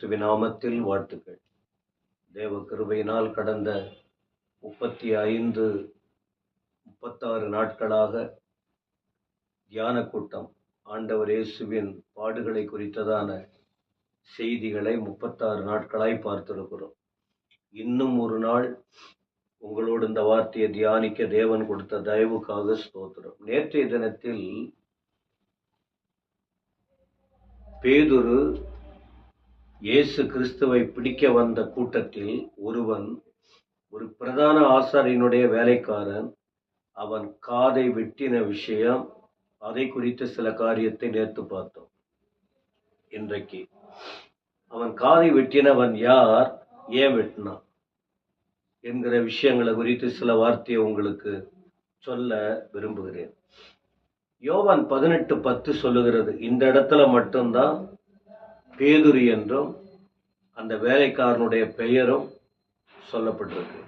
கிறிஸ்துவின் நாமத்தில் வாழ்த்துக்கள். தேவ கிருபையினால் கடந்த 36 நாட்களாக தியான கூட்டம் ஆண்டவர் இயேசுவின் பாடுகளை குறித்ததான செய்திகளை 36 நாட்களாய் பார்த்திருக்கிறோம். இன்னும் ஒரு நாள் உங்களோடு இந்த வார்த்தையை தியானிக்க தேவன் கொடுத்த தயவுக்காக ஸ்தோத்திரம். நேற்றைய தினத்தில் பேதுரு இயேசு கிறிஸ்துவை பிடிக்க வந்த கூட்டத்தில் ஒரு பிரதான ஆசாரியனுடைய வேலைக்காரன் அவன் காதை வெட்டின விஷயம், அதை குறித்த சில காரியத்தை நேற்று பார்த்தோம். இன்றைக்கு அவன் காதை வெட்டினவன் யார், ஏன் வெட்டினான் என்கிற விஷயங்களை குறித்து சில வார்த்தையை உங்களுக்கு சொல்ல விரும்புகிறேன். யோவான் 18:10 சொல்லுகிறது, இந்த இடத்துல மட்டும்தான் பேதுரு என்றும் அந்த வேலைக்காரனுடைய பெயரும் சொல்லப்பட்டிருக்கு.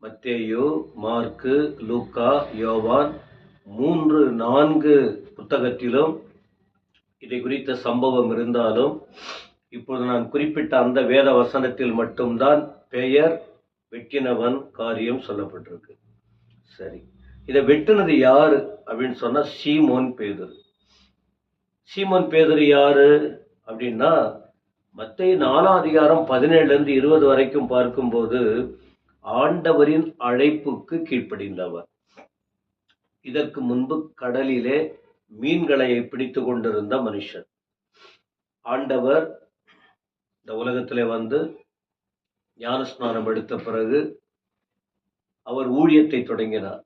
மத்தேயு, மார்க்கு, லூக்கா, யோவான் 3-4 புத்தகத்திலும் இதை குறித்த சம்பவம் இருந்தாலும் இப்போது நான் குறிப்பிட்ட அந்த வேத வசனத்தில் மட்டும்தான் பெயர், வெட்டினவன், காரியம் சொல்லப்பட்டிருக்கு. சரி, இதை வெட்டினது யாரு அப்படின்னு சொன்னா சீமோன் பேதுரு. சீமோன் பேதுரு யாரு அப்படின்னா, மத்தேயு 4:17-20 வரைக்கும் பார்க்கும்போது ஆண்டவரின் அழைப்புக்கு கீழ்ப்படிந்தவர். இதற்கு முன்பு கடலிலே மீன்களை பிடித்து கொண்டிருந்த மனுஷன். ஆண்டவர் இந்த உலகத்திலே வந்து ஞானஸ்நானம் எடுத்த பிறகு அவர் ஊழியத்தை தொடங்கினார்.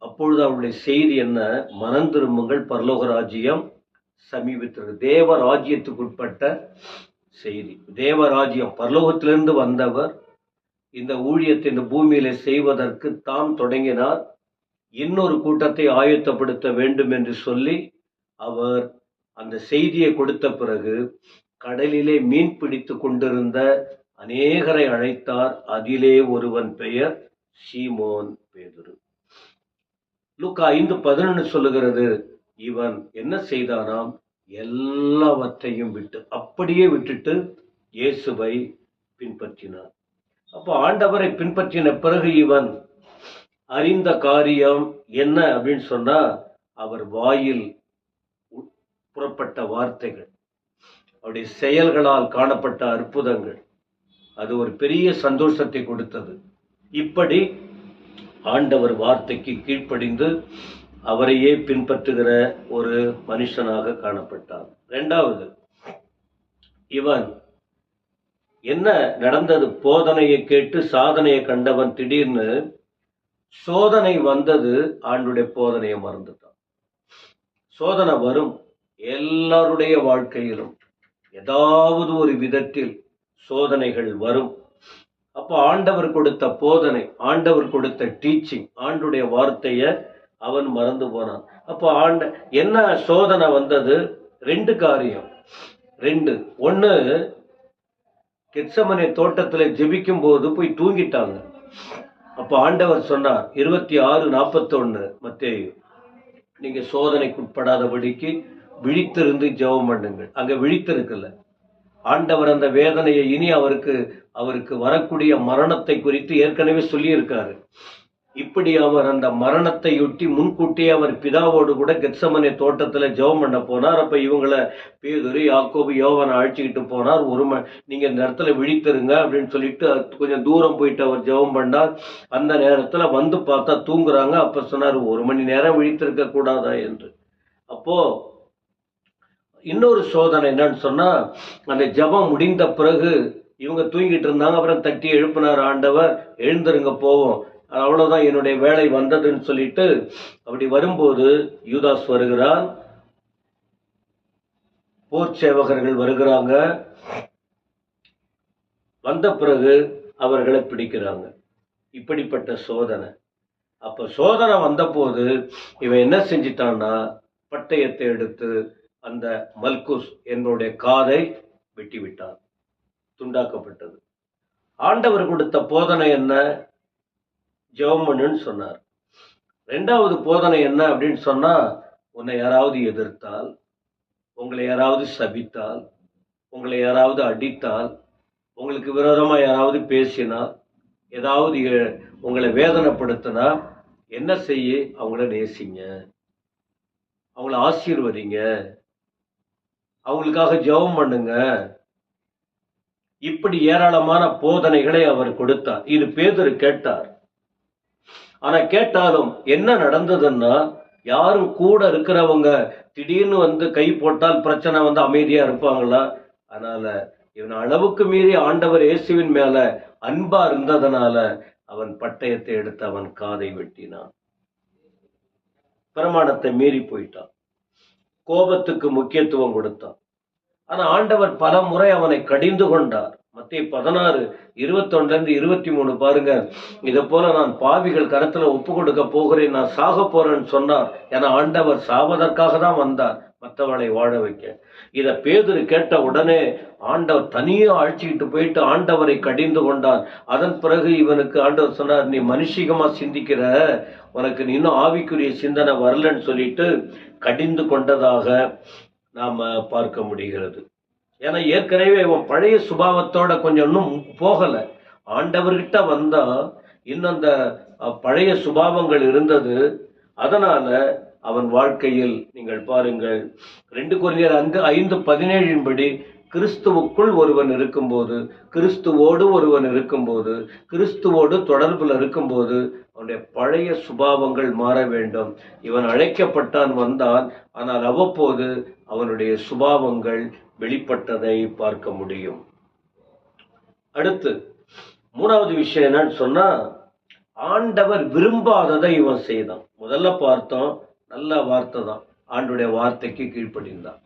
அப்பொழுது அவருடைய செய்தி என்ன? மனம் திரும்புங்கள், பரலோக ராஜ்யம் சமீபத்திற்கு. தேவ ராஜ்யத்துக்குட்பட்ட செய்தி. தேவ ராஜ்யம், பரலோகத்திலிருந்து வந்தவர் இந்த ஊழியத்தை இந்த பூமியில செய்வதற்கு தாம் தொடங்கினார். இன்னொரு கூட்டத்தை ஆயத்தப்படுத்த வேண்டும் என்று சொல்லி அவர் அந்த செய்தியை கொடுத்த பிறகு கடலிலே மீன் பிடித்து கொண்டிருந்த அநேகரை அழைத்தார். அதிலே ஒருவன் பெயர் சீமோன் பேதுரு. லூக்கா 5:11 சொல்லுகிறது, இவன் என்ன செய்தானாம், எல்லாவற்றையும் அப்படியே விட்டுட்டு இயேசுவை பின்பற்றினார். அப்போ ஆண்டவரை பின்பற்றின பிறகு இவன் அறிந்த காரியம் என்ன அப்படின்னு சொன்னா, அவர் வாயில் புறப்பட்ட வார்த்தைகள், அவருடைய செயல்களால் காணப்பட்ட அற்புதங்கள், அது ஒரு பெரிய சந்தோஷத்தை கொடுத்தது. இப்படி ஆண்டவர் வார்த்தைக்கு கீழ்ப்படிந்து அவரையே பின்பற்றுகிற ஒரு மனுஷனாக காணப்பட்டார். இரண்டாவது, இவன் என்ன நடந்தது, போதனையை கேட்டு சாதனையை கண்டவன் திடீர்னு சோதனை வந்தது, ஆண்டுடைய போதனையை மறந்துட்டான். சோதனை வரும், எல்லாருடைய வாழ்க்கையிலும் ஏதாவது ஒரு விதத்தில் சோதனைகள் வரும். அப்போ ஆண்டவர் கொடுத்த போதனை, ஆண்டவர் கொடுத்த டீச்சிங், ஆண்டுடைய வார்த்தைய அவன் மறந்து போனான். அப்போ என்ன சோதனை வந்தது? 2 காரியம். 2. 1, கெத்செமனே தோட்டத்துல ஜெபிக்கும் போது போய் தூங்கிட்டாங்க. அப்ப ஆண்டவர் சொன்னார் 26:41 மத்தேயு, நீங்க சோதனைக்குட்படாதபடிக்கு விழித்திருந்து ஜெபம் பண்ணுங்கள். அங்க விழித்திருக்கல. ஆண்டவர் அந்த வேதனையை இனி அவருக்கு வரக்கூடிய மரணத்தை குறித்து ஏற்கனவே சொல்லியிருக்காரு. இப்படி அவர் அந்த மரணத்தையொட்டி முன்கூட்டியே அவர் பிதாவோடு கூட கெத்செமனே தோட்டத்துல ஜெபம் பண்ண போனார். அப்ப இவங்களை பேதுரு, யாக்கோபு, யோவானை அழைச்சிக்கிட்டு போனார். நீங்க இந்த இடத்துல விழித்திருங்க அப்படின்னு சொல்லிட்டு கொஞ்சம் தூரம் போயிட்டு அவர் ஜெபம் பண்ணார். அந்த நேரத்துல வந்து பார்த்தா தூங்குறாங்க. அப்ப சொன்னார், 1 மணி நேரம் விழித்திருக்க கூடாதா என்று. அப்போ இன்னொரு சோதனை என்னன்னு சொன்னா, அந்த ஜெபம் முடிந்த பிறகு இவங்க தூங்கிட்டு இருந்தாங்க. அப்புறம் தட்டி எழுப்பினார் ஆண்டவர், எழுந்திருங்க போவோம், அவ்வளவுதான் என்னுடைய வேலை வந்ததுன்னு சொல்லிட்டு அப்படி வரும்போது யூதாஸ் வருகிறான், போர் சேவகர்கள் வருகிறாங்க. வந்த பிறகு அவர்களை பிடிக்கிறாங்க. இப்படிப்பட்ட சோதனை. அப்ப சோதனை வந்த போது இவன் என்ன செஞ்சிட்டான்னா, பட்டயத்தை எடுத்து அந்த மல்குஸ் என்னுடைய காதை வெட்டி விட்டான். துண்டாக்கப்பட்டது. ஆண்டவர் கொடுத்த போதனை என்ன? ஜெபம் பண்ணுன்னு சொன்னார். 2வது போதனை என்ன அப்படின்னு சொன்னா, உன்னை யாராவது எதிர்த்தால், உங்களை யாராவது சபித்தால், உங்களை யாராவது அடித்தால், உங்களுக்கு விரோதமா யாராவது பேசினால், ஏதாவது உங்களை வேதனைப்படுத்தினா என்ன செய்ய? அவங்கள நேசிங்க, அவங்கள ஆசீர்வதிங்க, அவங்களுக்காக ஜெபம் பண்ணுங்க. இப்படி ஏராளமான போதனைகளை அவர் கொடுத்தார். இது பேதுரு கேட்டார். ஆனா கேட்டாலும் என்ன நடந்ததுன்னா, யாரும் கூட இருக்கிறவங்க திடீர்னு வந்து கை போட்டால் பிரச்சனை வந்து அமைதியா இருப்பாங்களா? அதனால இவன் அளவுக்கு மீறி ஆண்டவர் இயேசுவின் மேல அன்பா இருந்ததனால அவன் பட்டயத்தை எடுத்து அவன் காதை வெட்டினான். பிரமாணத்தை மீறி போயிட்டான், கோபத்துக்கு முக்கியத்துவம் கொடுத்தான். ஆனா ஆண்டவர் பல முறை அவனை கடிந்து கொண்டார். மத்திய 16:21-23 பாருங்க. இதை போல நான் பாவிகள் கரத்துல ஒப்பு கொடுக்க போகிறேன், நான் சாக போறேன்னு சொன்னார். ஏன்னா ஆண்டவர் சாவதற்காக தான் வந்தார், மற்றவளை வாழ வைக்க. இத பேதுரு கேட்ட உடனே ஆண்டவர் தனியா அழைச்சிக்கிட்டு போயிட்டு ஆண்டவரை கடிந்து கொண்டான். அதன் பிறகு இவனுக்கு ஆண்டவர் சொன்னார், நீ மனுஷிகமா சிந்திக்கிற, உனக்கு நீ இன்னும் ஆவிக்குரிய சிந்தனை வரலன்னு சொல்லிட்டு கடிந்து கொண்டதாக நாம பார்க்க முடிகிறது. ஏன்னா ஏற்கனவே இவன் பழைய சுபாவத்தோட கொஞ்சம் இன்னும் போகல. ஆண்டவர்கிட்ட வந்தா இன்னும் அந்த பழைய சுபாவங்கள் இருந்தது. அதனால அவன் வாழ்க்கையில் நீங்கள் பாருங்கள், 2 கொரிந்தியர் 5:17 படி கிறிஸ்துவுக்குள் ஒருவன் இருக்கும்போது, கிறிஸ்துவோடு ஒருவன் இருக்கும்போது, கிறிஸ்துவோடு தொடர்பில் இருக்கும்போது அவனுடைய பழைய சுபாவங்கள் மாற வேண்டும். இவன் அழைக்கப்பட்டான், வந்தான். ஆனால் அவ்வப்போது அவனுடைய சுபாவங்கள் வெளிப்பட்டதை பார்க்க முடியும். அடுத்து 3வது விஷயம் என்னன்னு சொன்னா, ஆண்டவர் விரும்பாததை இவன் செய்தான். முதல்ல பார்த்தோம், நல்ல வார்த்தை தான், ஆண்டுடைய வார்த்தைக்கு கீழ்ப்படிந்தான்.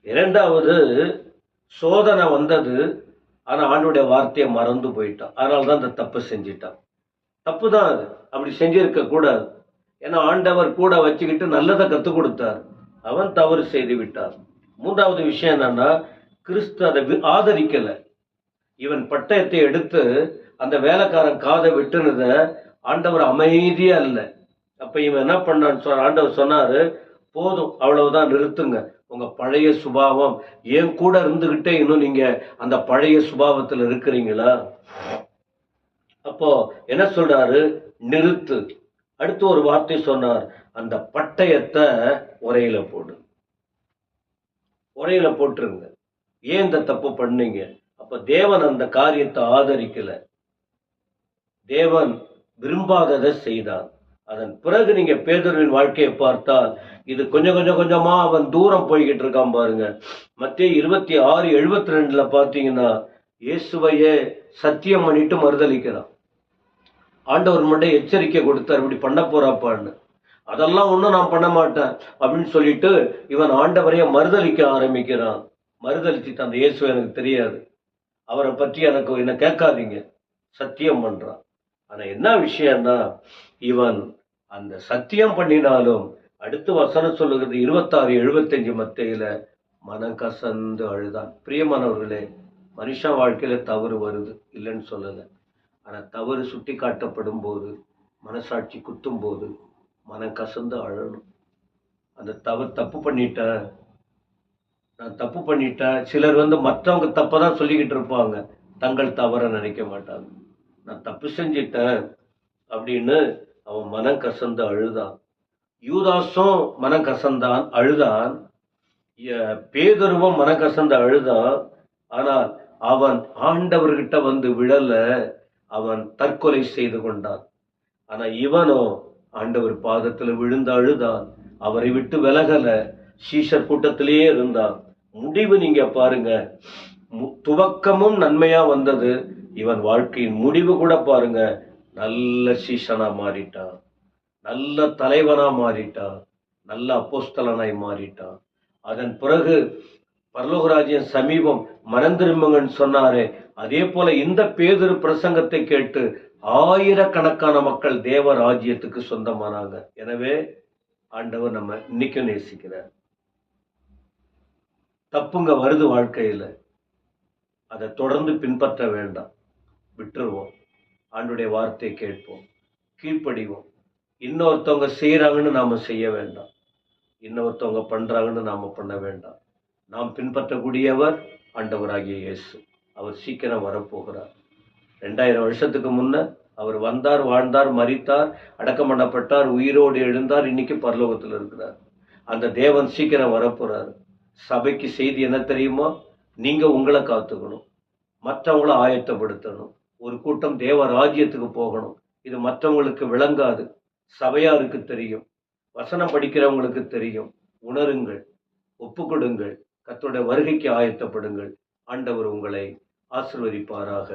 2வது சோதனை வந்தது, ஆனா ஆண்டுடைய வார்த்தையை மறந்து போயிட்டான். அதனால்தான் அந்த தப்பு செஞ்சிட்டான். தப்பு தான் அது, அப்படி செஞ்சிருக்க கூடாது. ஏன்னா ஆண்டவர் கூட வச்சுக்கிட்டு நல்லதை கற்றுக் கொடுத்தார், அவன் தவறு செய்து விட்டார். 3வது விஷயம் என்னன்னா, கிறிஸ்து அதை ஆதரிக்கல. இவன் பட்டயத்தை எடுத்து அந்த வேலைக்காரன் காதை விட்டுனத ஆண்டவர் அமைதியா இல்ல. அப்ப இவன் என்ன பண்ணான்னு ஆண்டவர் சொன்னாரு, போதும், அவ்வளவுதான், நிறுத்துங்க. உங்க பழைய சுபாவம் ஏன் கூட இருந்துகிட்டே இன்னும் நீங்க அந்த பழைய சுபாவத்தில் இருக்கிறீங்களா? அப்போ என்ன சொல்றாரு? நிறுத்து. அடுத்து ஒரு வார்த்தை சொன்னார், அந்த பட்டயத்தை உரையில போடு, உரையில போட்டுருங்க. ஏன் இந்த தப்பு பண்ணீங்க? அப்ப தேவன் அந்த காரியத்தை ஆதரிக்கல, தேவன் விரும்பாததை செய்தார். அதன் பிறகு நீங்க பேதுருவின் வாழ்க்கையை பார்த்தால் இது கொஞ்சம் கொஞ்சம் கொஞ்சமா அவன் தூரம் போய்கிட்டு இருக்கான் பாருங்க. மத்தேயு 26:72 பாத்தீங்கன்னா, இயேசுவையே சத்தியம் பண்ணிட்டு மறுதளிக்கிறான். ஆண்டவர் மட்டும் எச்சரிக்கை கொடுத்தார், இப்படி பண்ண போறாப்பான்னு. அதெல்லாம் ஒன்றும் நான் பண்ண மாட்டேன் அப்படின்னு சொல்லிட்டு இவன் ஆண்டவரையே மறுதளிக்க ஆரம்பிக்கிறான். மறுதளிச்சுட்டு, அந்த இயேசு எனக்கு தெரியாது, அவரை பற்றி என்ன கேட்காதீங்க, சத்தியம் பண்றான். ஆனா என்ன விஷயம்னா, இவன் அந்த சத்தியம் பண்ணினாலும் அடுத்து வசனம் சொல்லுகிறது 26:75 மத்தேயுல, மனம் கசந்து அழுதான். பிரியமானவர்களே, மனுஷன் வாழ்க்கையில தவறு வருது, இல்லைன்னு சொல்லல. ஆனா தவறு சுட்டி காட்டப்படும் போது, மனசாட்சி குத்தும் போது மனம் கசந்து அழணும். அந்த தப்பு பண்ணிட்டேன், நான் தப்பு பண்ணிட்டேன். சிலர் வந்து மற்றவங்க தப்பதான் சொல்லிக்கிட்டு இருப்பாங்க, தங்கள் தவற நினைக்க மாட்டாங்க. நான் தப்பு செஞ்சிட்டேன் அப்படின்னு அவன் மனம் கசந்து அழுதான். யூதாசும் மனம் கசந்தான், அழுதான். பேதுருவும் மனம் கசந்து அழுதான். ஆனால் அவன் ஆண்டவர்கிட்ட வந்து விழல, அவன் தற்கொலை செய்து கொண்டான். ஆனா இவனோ ஆண்டவர் பாதத்துல விழுந்து அழுதான், அவரை விட்டு விலகல, சீஷர் கூட்டத்திலேயே இருந்தான். முடிவு நீங்க பாருங்க, துவக்கமும் நன்மையா வந்தது. இவன் வாழ்க்கையின் முடிவு கூட பாருங்க, நல்ல சீஷனா மாறிட்டான், நல்ல தலைவனா மாறிட்டான், நல்ல அப்போஸ்தலனாய் மாறிட்டான். அதன் பிறகு பரலோகராஜ்யம் சமீபம், மனம் திரும்புங்கன்னு சொன்னாரே, அதே போல இந்த பேதுரு பிரசங்கத்தை கேட்டு ஆயிரக்கணக்கான மக்கள் தேவ ராஜ்யத்துக்கு சொந்தமானாங்க. எனவே ஆண்டவர் நம்ம இன்னைக்கும் நேசிக்கிறார். தப்புங்க வருது வாழ்க்கையில, அதை தொடர்ந்து பின்பற்ற வேண்டாம், விட்டுருவோம். ஆண்டுடைய வார்த்தையை கேட்போம், கீழ்ப்படிவோம். இன்னொருத்தவங்க செய்யறாங்கன்னு நாம செய்ய வேண்டாம், இன்னொருத்தவங்க பண்றாங்கன்னு நாம பண்ண வேண்டாம். நாம் பின்பற்றக்கூடியவர் ஆண்டவராகிய இயேசு. அவர் சீக்கிரம் வரப்போகிறார். 2000 வருஷத்துக்கு முன்ன அவர் வந்தார், வாழ்ந்தார், மரித்தார், அடக்கம் பண்ணப்பட்டார், உயிரோடு எழுந்தார், இன்னைக்கு பரலோகத்தில் இருக்கிறார். அந்த தேவன் சீக்கிரம் வரப்போறாரு. சபைக்கு செய்தி என்ன தெரியுமா? நீங்க உங்களை காத்துக்கணும், மற்றவங்கள ஆயத்தப்படுத்தணும். ஒரு கூட்டம் தேவ ராஜ்யத்துக்கு போகணும். இது மற்றவங்களுக்கு விளங்காது, சபையாருக்கு தெரியும், வசனம் படிக்கிறவங்களுக்கு தெரியும். உணருங்கள், ஒப்புக்கொடுங்கள், கர்த்தருடைய வருகைக்கு ஆயத்தப்படுங்கள். ஆண்டவர் உங்களை ஆசீர்வதிப்பாராக.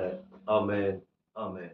ஆமென், ஆமென்.